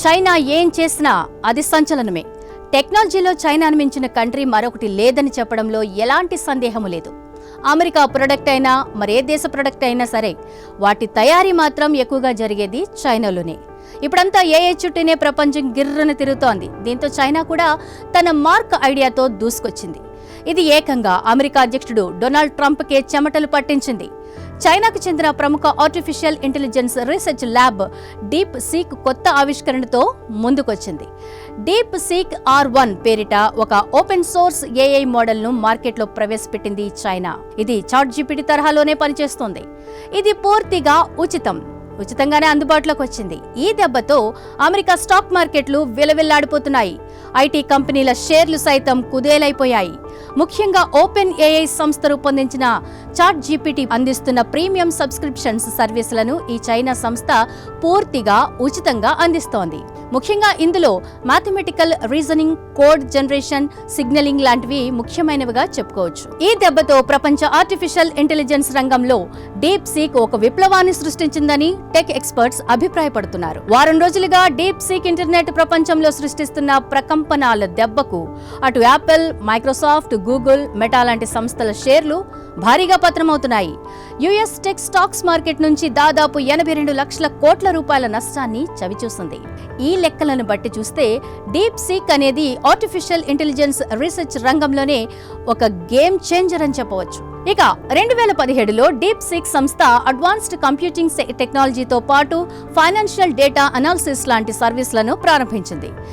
China ఏం చేసినా అది సంచలనమే. టెక్నాలజీలో చైనాను మించిన కంట్రీ మరొకటి లేదని చెప్పడంలో ఎలాంటి సందేహము లేదు. అమెరికా ప్రొడక్ట్ అయినా మరే దేశ ప్రొడక్ట్ అయినా సరే వాటి తయారీ మాత్రం ఎక్కువగా జరిగేది చైనాలోనే. ఇప్పుడంతా ఏఐ చుట్టూనే ప్రపంచం గిర్రన తిరుగుతోంది. దీంతో చైనా కూడా తన మార్క్ ఐడియాతో దూసుకొచ్చింది. ఇది ఏకంగా అమెరికా అధ్యక్షుడు డొనాల్డ్ ట్రంప్కే చెమటలు పట్టించింది. చైనాకు చెందిన ప్రముఖ artificial intelligence research lab deep seek కొత్త ఆవిష్కరణతో ముందుకొచ్చింది. డీప్ సీక్ R1 పేరిట ఒక ఓపెన్ సోర్స్ ఏఐ మోడల్ను మార్కెట్లో ప్రవేశపెట్టింది చైనా. ఇది చాట్‌జీపీటీ తరహాలోనే పనిచేస్తోంది. ఇది పూర్తిగా ఉచితంగానే అందుబాటులోకి వచ్చింది. ఈ దెబ్బతో అమెరికా స్టాక్ మార్కెట్లు విలవిల్లాడిపోతున్నాయి. ఐటీ కంపెనీల షేర్లు సైతం కుదేలైపోయాయి. ముఖ్యంగా ఓపెన్ ఏఐ సంస్థ రూపొందించిన చాట్‌జీపీటీ అందిస్తున్న ప్రీమియం సబ్స్క్రిప్షన్స్ సర్వీసులను ఈ చైనా సంస్థ పూర్తిగా ఉచితంగా అందిస్తోంది. ముఖ్యంగా ఇందులో mathematical reasoning, code generation, signalling లాంటివి ముఖ్యమైనవిగా చెప్పుకోవచ్చు. ఈ దెబ్బతో ప్రపంచ ఆర్టిఫిషియల్ ఇంటెలిజెన్స్ రంగంలో డీప్ సీక్ ఒక విప్లవాన్ని సృష్టించిందని టెక్ ఎక్స్పర్ట్స్ అభిప్రాయపడుతున్నారు. వారం రోజులుగా డీప్ సీక్ ఇంటర్నెట్ ప్రపంచంలో సృష్టిస్తున్న ప్రకంపనాల దెబ్బకు అటు యాపిల్, మైక్రోసాఫ్ట్, గూగుల్, మెటా లాంటి సంస్థల షేర్లు భారీగా పతనమవుతున్నాయి. యుఎస్ టెక్ స్టాక్స్ మార్కెట్ నుంచి దాదాపు 82 లక్షల కోట్ల రూపాయల నష్టాన్ని చవిచూసింది. ఈ లెక్కలను బట్టి చూస్తే డీప్ సీక్ అనేది ఆర్టిఫిషియల్ ఇంటెలిజెన్స్ రీసెర్చ్ రంగంలోనే ఒక గేమ్ చేంజర్ అని చెప్పవచ్చు. ఇక 2017లో డీప్ సీక్ సంస్థ అడ్వాన్స్డ్ కంప్యూటింగ్ టెక్నాలజీతో పాటు ఫైనాన్షియల్ డేటా అనాలిసిస్ లాంటి సర్వీసులను ప్రారంభించింది.